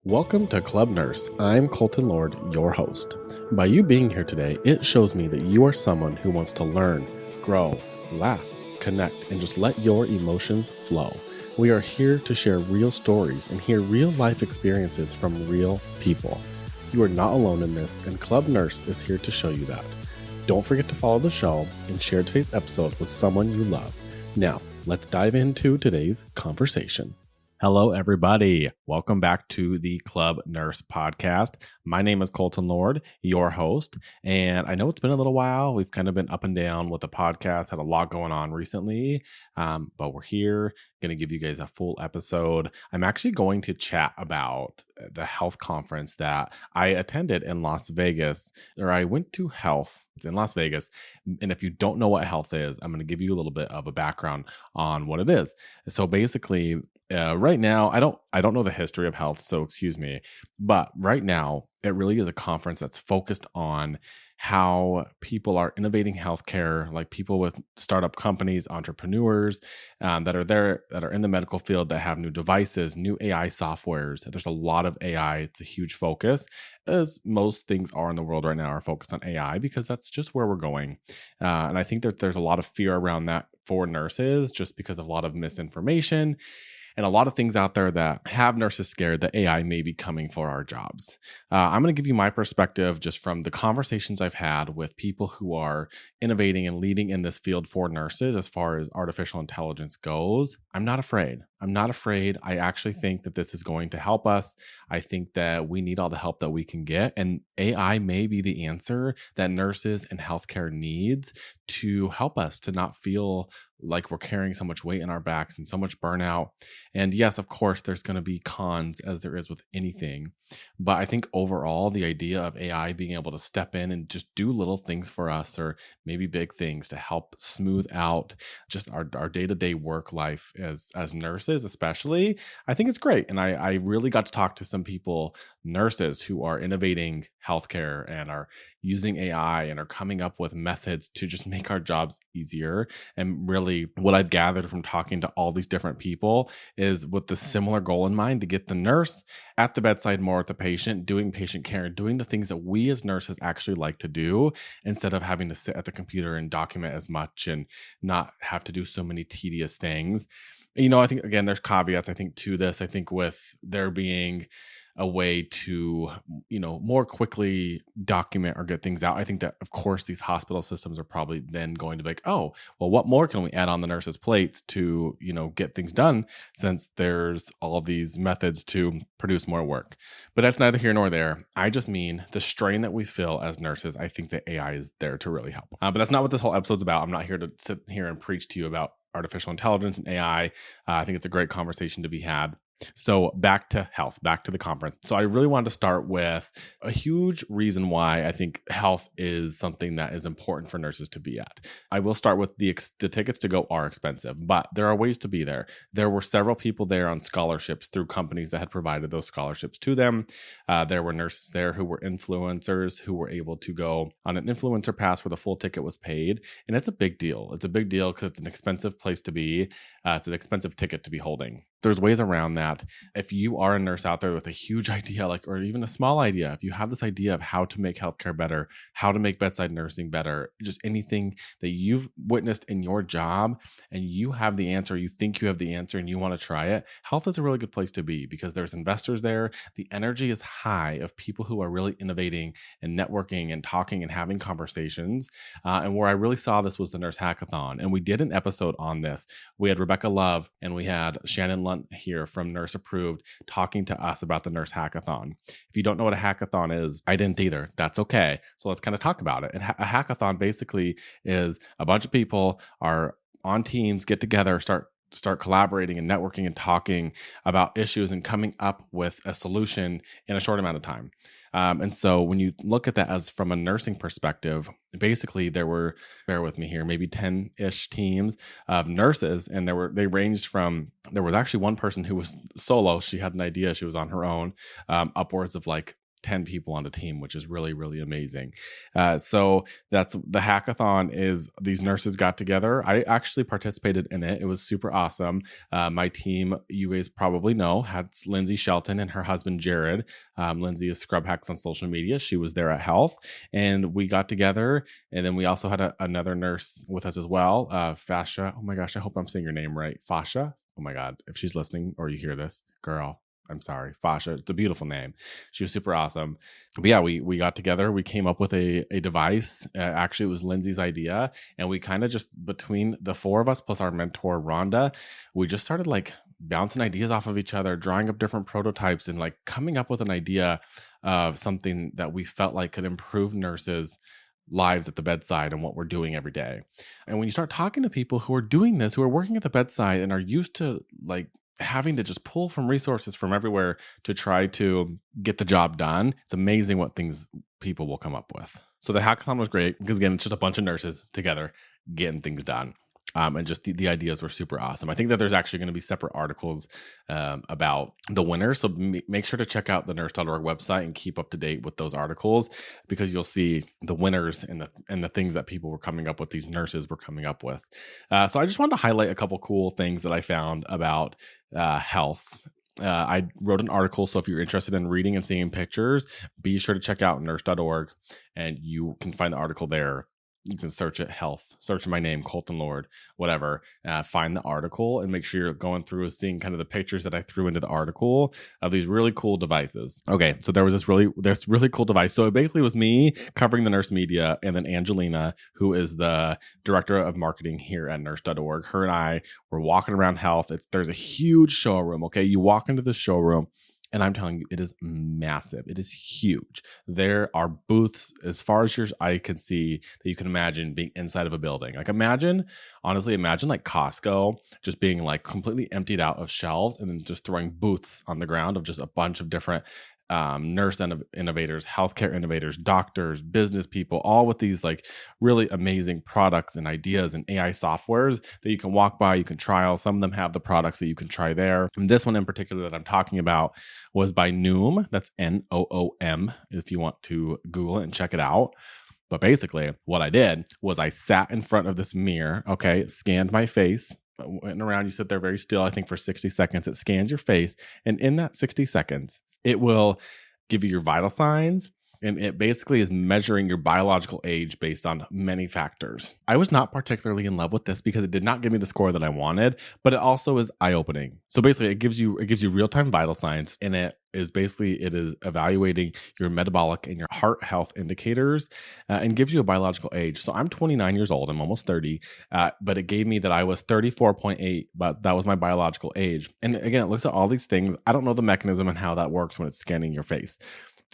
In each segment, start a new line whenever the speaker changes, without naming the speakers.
Welcome to Club Nurse. I'm Colton Lord, your host. By you being here today, it shows me that you are someone who wants to learn, grow, laugh, connect, and just let your emotions flow. We are here to share real stories and hear real life experiences from real people. You are not alone in this, and Club Nurse is here to show you that. Don't forget to follow the show and share today's episode with someone you love. Now, let's dive into today's conversation. Hello, everybody. Welcome back to the Club Nurse podcast. My name is Colton Lord, your host, and I know it's been a little while. We've kind of been up and down with the podcast, had a lot going on recently, but we're here, going to give you guys a full episode. I'm actually going to chat about the health conference that I attended in Las Vegas, or I went to health. It's in Las Vegas. And if you don't know what health is, I'm going to give you a little bit of a background on what it is. So basically, right now, I don't know the history of health, so excuse me. But right now, it really is a conference that's focused on how people are innovating healthcare, like people with startup companies, entrepreneurs that are in the medical field that have new devices, new AI softwares. There's a lot of AI. It's a huge focus, as most things are in the world right now are focused on AI because that's just where we're going. And I think that there's a lot of fear around that for nurses just because of a lot of misinformation and a lot of things out there that have nurses scared that AI may be coming for our jobs. I'm going to give you my perspective just from the conversations I've had with people who are innovating and leading in this field for nurses as far as artificial intelligence goes. I'm not afraid. I actually think that this is going to help us. I think that we need all the help that we can get. And AI may be the answer that nurses and healthcare needs to help us to not feel like we're carrying so much weight in our backs and so much burnout. And yes, of course, there's going to be cons as there is with anything. But I think overall, the idea of AI being able to step in and just do little things for us, or maybe big things to help smooth out just our day-to-day work life as nurses, especially, I think it's great. And I really got to talk to some people, nurses who are innovating healthcare and are using AI and are coming up with methods to just make our jobs easier. And really, what I've gathered from talking to all these different people is with the similar goal in mind to get the nurse at the bedside more with the patient, doing patient care, doing the things that we as nurses actually like to do instead of having to sit at the computer and document as much and not have to do so many tedious things. I think, again, there's caveats, I think, to this. I think with there being a way to, more quickly document or get things out. I think that, of course, these hospital systems are probably then going to be like, oh, well, what more can we add on the nurses' plates to, get things done since there's all these methods to produce more work. But that's neither here nor there. I just mean the strain that we feel as nurses. I think that AI is there to really help. But that's not what this whole episode's about. I'm not here to sit here and preach to you about artificial intelligence and AI. I think it's a great conversation to be had. So back to health, back to the conference. So I really wanted to start with a huge reason why I think health is something that is important for nurses to be at. I will start with the tickets to go are expensive, but there are ways to be there. There were several people there on scholarships through companies that had provided those scholarships to them. There were nurses there who were influencers who were able to go on an influencer pass where the full ticket was paid. And it's a big deal. It's a big deal because it's an expensive place to be. It's an expensive ticket to be holding. There's ways around that. If you are a nurse out there with a huge idea, or even a small idea, if you have this idea of how to make healthcare better, how to make bedside nursing better, just anything that you've witnessed in your job and you have the answer, you think you have the answer and you want to try it, health is a really good place to be because there's investors there. The energy is high of people who are really innovating and networking and talking and having conversations. And where I really saw this was the Nurse Hackathon. And we did an episode on this. We had Rebecca Love and we had Shannon Lunt here from Nurse Approved talking to us about the Nurse Hackathon. If you don't know what a hackathon is, I didn't either. That's okay. So let's kind of talk about it. And a hackathon basically is a bunch of people are on teams, get together, start collaborating and networking and talking about issues and coming up with a solution in a short amount of time. And so when you look at that as from a nursing perspective, basically there were, bear with me here, maybe 10-ish teams of nurses. And they ranged from, there was actually one person who was solo. She had an idea. She was on her own, upwards of like 10 people on the team, which is really, really amazing. So that's the hackathon. Is these nurses got together. I actually participated in it. It was super awesome. My team, you guys probably know, had Lindsay Shelton and her husband Jared. Lindsay is Scrub Hacks on social media. She was there at Health, and we got together. And then we also had another nurse with us as well, Fasha. Oh my gosh, I hope I'm saying your name right, Fasha. Oh my God, if she's listening or you hear this, girl, I'm sorry, Fasha. It's a beautiful name. She was super awesome. But yeah, we got together. We came up with a device. Actually, it was Lindsay's idea, and we kind of just, between the four of us plus our mentor Rhonda, we just started like bouncing ideas off of each other, drawing up different prototypes, and like coming up with an idea of something that we felt like could improve nurses' lives at the bedside and what we're doing every day. And when you start talking to people who are doing this, who are working at the bedside and are used to like having to just pull from resources from everywhere to try to get the job done, it's amazing what things people will come up with. So the hackathon was great because, again, it's just a bunch of nurses together getting things done. And just the ideas were super awesome. I think that there's actually going to be separate articles about the winners. So make sure to check out the Nurse.org website and keep up to date with those articles, because you'll see the winners and the things that people were coming up with, these nurses were coming up with. So I just wanted to highlight a couple cool things that I found about health. I wrote an article, so if you're interested in reading and seeing pictures, be sure to check out nurse.org, and you can find the article there. You can search it, health, search my name, Colton Lord, whatever, find the article and make sure you're going through seeing kind of the pictures that I threw into the article of these really cool devices. Okay, so there was this really cool device. So it basically was me covering the nurse media, and then Angelina, who is the director of marketing here at nurse.org. Her and I were walking around health. There's a huge showroom, okay? You walk into the showroom, and I'm telling you, it is massive. It is huge. There are booths as far as your eye can see that you can imagine being inside of a building. Like honestly, imagine like Costco just being like completely emptied out of shelves and then just throwing booths on the ground of just a bunch of different nurse innovators, healthcare innovators, doctors, business people, all with these like really amazing products and ideas and AI softwares that you can walk by, you can trial. Some of them have the products that you can try there. And this one in particular that I'm talking about was by Noom. That's Noom, if you want to Google it and check it out. But basically, what I did was I sat in front of this mirror, okay, scanned my face, went around, you sit there very still, I think for 60 seconds. It scans your face. And in that 60 seconds, it will give you your vital signs, and it basically is measuring your biological age based on many factors. I was not particularly in love with this because it did not give me the score that I wanted, but it also is eye-opening. So basically, it gives you real-time vital signs, and it is evaluating your metabolic and your heart health indicators, and gives you a biological age. So I'm 29 years old. I'm almost 30, but it gave me that I was 34.8, but that was my biological age. And again, it looks at all these things. I don't know the mechanism and how that works when it's scanning your face,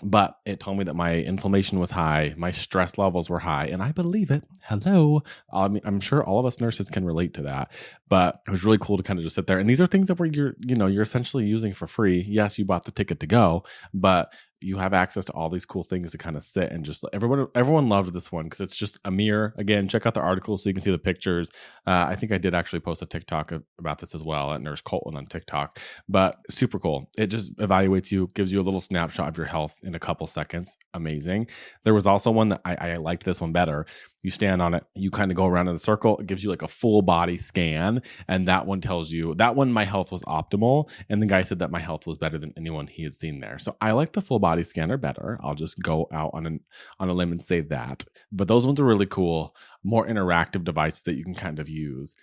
but it told me that my inflammation was high, my stress levels were high, and I believe it. Hello. I mean, I'm sure all of us nurses can relate to that, but it was really cool to kind of just sit there. And these are things that you're essentially using for free. Yes, you bought the ticket to go, but you have access to all these cool things to kind of sit and just everyone loved this one because it's just a mirror. Again, check out the article so you can see the pictures. I think I did actually post a TikTok about this as well at Nurse Colton on TikTok, but super cool. It just evaluates you, gives you a little snapshot of your health in a couple seconds. Amazing. There was also one that I liked this one better. You stand on it, you kind of go around in a circle. It gives you like a full body scan. And that one tells you that one, my health was optimal. And the guy said that my health was better than anyone he had seen there. So I like the full body scanner better. I'll just go out on a limb and say that. But those ones are really cool, more interactive devices that you can kind of use.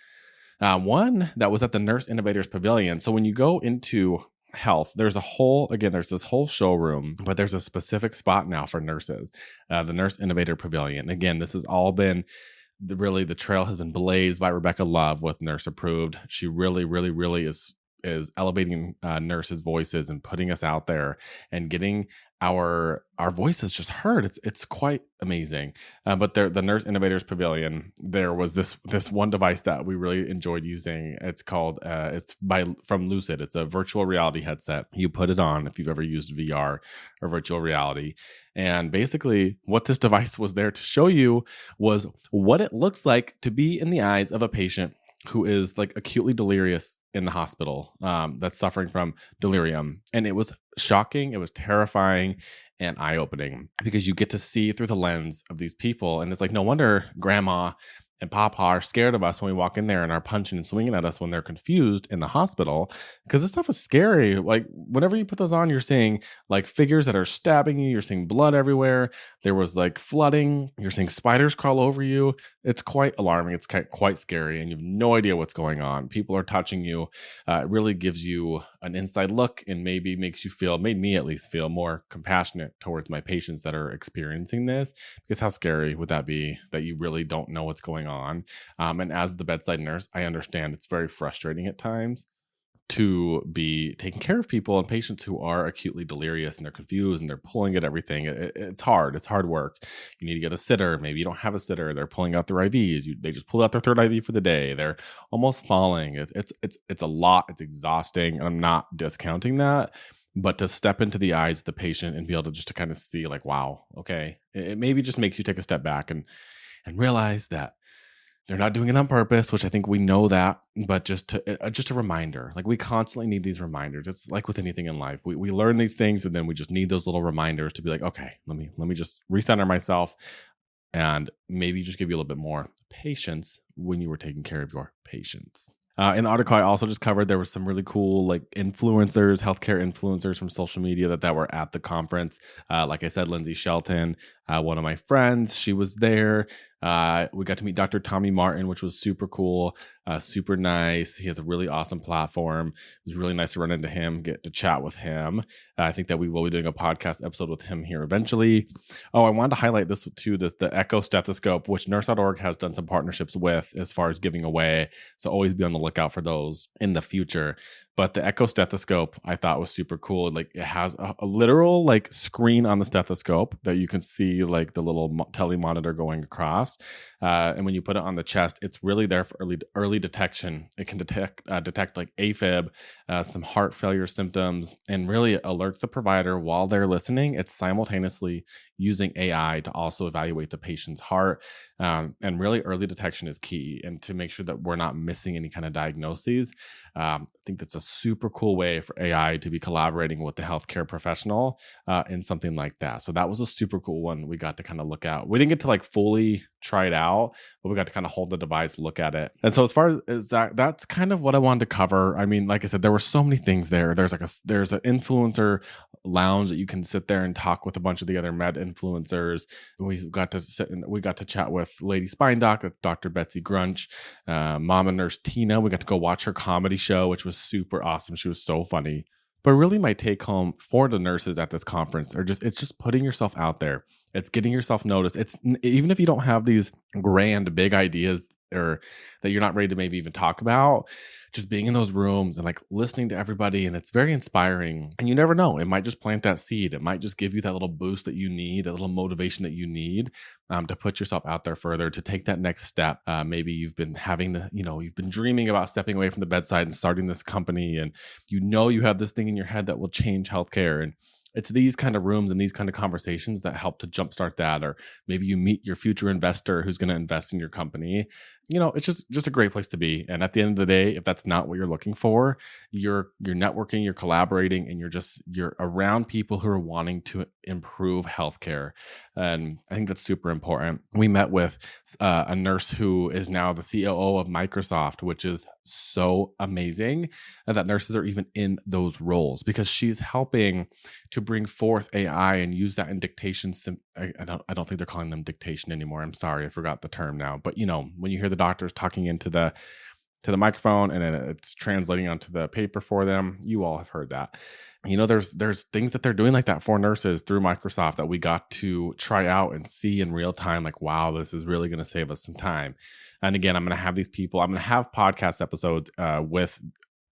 One that was at the Nurse Innovators Pavilion. So when you go into health, there's this whole showroom, but there's a specific spot now for nurses, the Nurse Innovator Pavilion. Again, this has all been the trail has been blazed by Rebecca Love with Nurse Approved. She really is elevating nurses' voices and putting us out there and getting our voices just heard. It's quite amazing. But the Nurse Innovators Pavilion, there was this one device that we really enjoyed using. It's called from Lucid. It's a virtual reality headset. You put it on if you've ever used VR or virtual reality. And basically what this device was there to show you was what it looks like to be in the eyes of a patient who is like acutely delirious in the hospital that's suffering from delirium. And it was shocking. It was terrifying and eye-opening because you get to see through the lens of these people. And it's like, no wonder grandma and papa are scared of us when we walk in there and are punching and swinging at us when they're confused in the hospital, because this stuff is scary. Like whenever you put those on, you're seeing like figures that are stabbing you. You're seeing blood everywhere. There was like flooding. You're seeing spiders crawl over you. It's quite alarming. It's quite scary, and you have no idea what's going on. People are touching you. It really gives you an inside look, and maybe made me at least feel more compassionate towards my patients that are experiencing this. Because how scary would that be, that you really don't know what's going on? And as the bedside nurse, I understand it's very frustrating at times to be taking care of people and patients who are acutely delirious and they're confused and they're pulling at everything. It's hard. It's hard work. You need to get a sitter. Maybe you don't have a sitter. They're pulling out their IVs. They just pulled out their third IV for the day. They're almost falling. It's a lot. It's exhausting. And I'm not discounting that. But to step into the eyes of the patient and be able to just to kind of see like, wow, okay, it maybe just makes you take a step back and realize that they're not doing it on purpose, which I think we know that, but just a reminder. Like we constantly need these reminders. It's like with anything in life. We learn these things, and then we just need those little reminders to be like, okay, let me just recenter myself and maybe just give you a little bit more patience when you were taking care of your patients. In the article, I also just covered there were some really cool like influencers, healthcare influencers from social media that were at the conference. Like I said, Lindsay Shelton, one of my friends, she was there. We got to meet Dr. Tommy Martin, which was super cool, super nice. He has a really awesome platform. It was really nice to run into him, get to chat with him. I think that we will be doing a podcast episode with him here eventually. Oh, I wanted to highlight this too, the Echo stethoscope, which Nurse.org has done some partnerships with as far as giving away. So always be on the lookout for those in the future. But the Echo stethoscope I thought was super cool. Like it has a literal like screen on the stethoscope that you can see like the little telemonitor going across. And when you put it on the chest, it's really there for early detection. It can detect like AFib, some heart failure symptoms, and really alerts the provider while they're listening. It's simultaneously using AI to also evaluate the patient's heart. And really early detection is key, and to make sure that we're not missing any kind of diagnoses. I think that's a super cool way for AI to be collaborating with the healthcare professional in something like that. So that was a super cool one we got to kind of look at. We didn't get to like fully try it out, but we got to kind of hold the device, look at it. And so as far as that's kind of what I wanted to cover. I mean, like I said, there were so many things there. There's an influencer lounge that you can sit there and talk with a bunch of the other med influencers. We got to chat with Lady Spine Doc, that's Dr. Betsy Grunch, Mama Nurse Tina. We got to go watch her comedy show, which was super awesome. She was so funny. But really my take home for the nurses at this conference it's just putting yourself out there. It's getting yourself noticed. It's even if you don't have these grand big ideas or that you're not ready to maybe even talk about, just being in those rooms and like listening to everybody, and it's very inspiring. And you never know, it might just plant that seed. It might just give you that little boost that you need, that little motivation that you need to put yourself out there further, to take that next step. Maybe you've been you've been dreaming about stepping away from the bedside and starting this company, and you have this thing in your head that will change healthcare. And it's these kind of rooms and these kind of conversations that help to jumpstart that. Or maybe you meet your future investor who's going to invest in your company. It's just a great place to be. And at the end of the day, if that's not what you're looking for, you're networking, you're collaborating, and you're around people who are wanting to improve healthcare. And I think that's super important. We met with a nurse who is now the COO of Microsoft, which is so amazing that nurses are even in those roles, because she's helping to bring forth AI and use that in dictation. I don't think they're calling them dictation anymore. I'm sorry, I forgot the term now. But when you hear the doctors talking into the microphone and then it's translating onto the paper for them, you all have heard that. There's things that they're doing like that for nurses through Microsoft that we got to try out and see in real time. Like, wow, this is really going to save us some time. And again, I'm going to have these people. I'm going to have podcast episodes with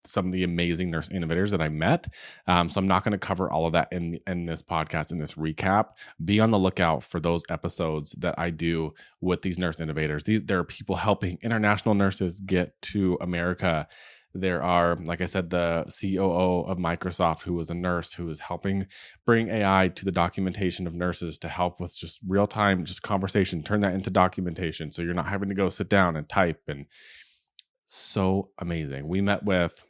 some of the amazing nurse innovators that I met. So I'm not going to cover all of that in this podcast, in this recap. Be on the lookout for those episodes that I do with these nurse innovators. There are people helping international nurses get to America. There are, like I said, the COO of Microsoft, who was a nurse, who is helping bring AI to the documentation of nurses to help with just real time, just conversation, turn that into documentation. So you're not having to go sit down and type. And so amazing. We met with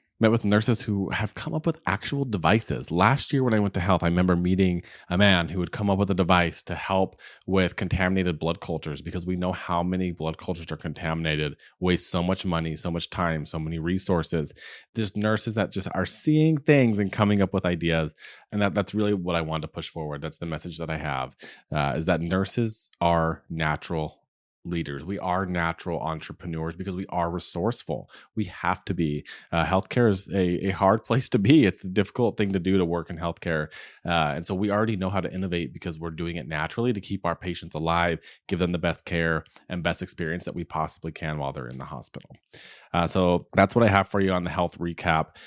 nurses who have come up with actual devices. Last year when I went to health, I remember meeting a man who would come up with a device to help with contaminated blood cultures, because we know how many blood cultures are contaminated, waste so much money, so much time, so many resources. There's nurses that just are seeing things and coming up with ideas. And that's really what I wanted to push forward. That's the message that I have, is that nurses are natural leaders. We are natural entrepreneurs because we are resourceful. We have to be. Healthcare is a hard place to be. It's a difficult thing to do, to work in healthcare. And so we already know how to innovate because we're doing it naturally to keep our patients alive, give them the best care and best experience that we possibly can while they're in the hospital. So that's what I have for you on the health recap.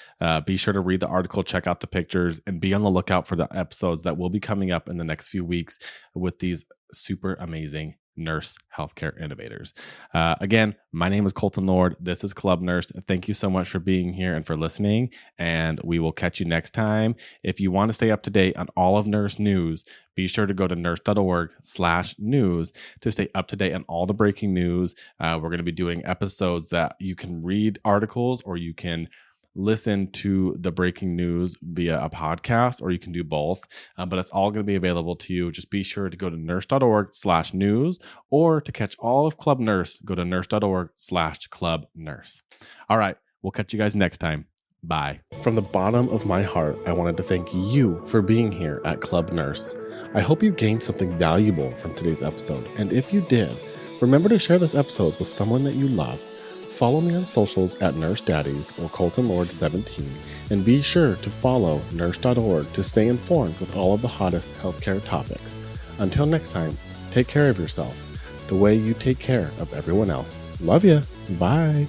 Be sure to read the article, check out the pictures, and be on the lookout for the episodes that will be coming up in the next few weeks with these super amazing nurse healthcare innovators. Again, my name is Colton Lord. This is Club Nurse. Thank you so much for being here and for listening, and we will catch you next time. If you want to stay up to date on all of nurse news, be sure to go to Nurse.org/news to stay up to date on all the breaking news. We're going to be doing episodes that you can read articles, or you can listen to the breaking news via a podcast, or you can do both. But it's all going to be available to you. Just be sure to go to Nurse.org/news, or to catch all of Club Nurse, go to Nurse.org/Club Nurse. All right. We'll catch you guys next time. Bye. From the bottom of my heart, I wanted to thank you for being here at Club Nurse. I hope you gained something valuable from today's episode. And if you did, remember to share this episode with someone that you love. Follow me on socials at Nurse Daddies or Colton Lord 17, and be sure to follow Nurse.org to stay informed with all of the hottest healthcare topics. Until next time, take care of yourself the way you take care of everyone else. Love ya. Bye.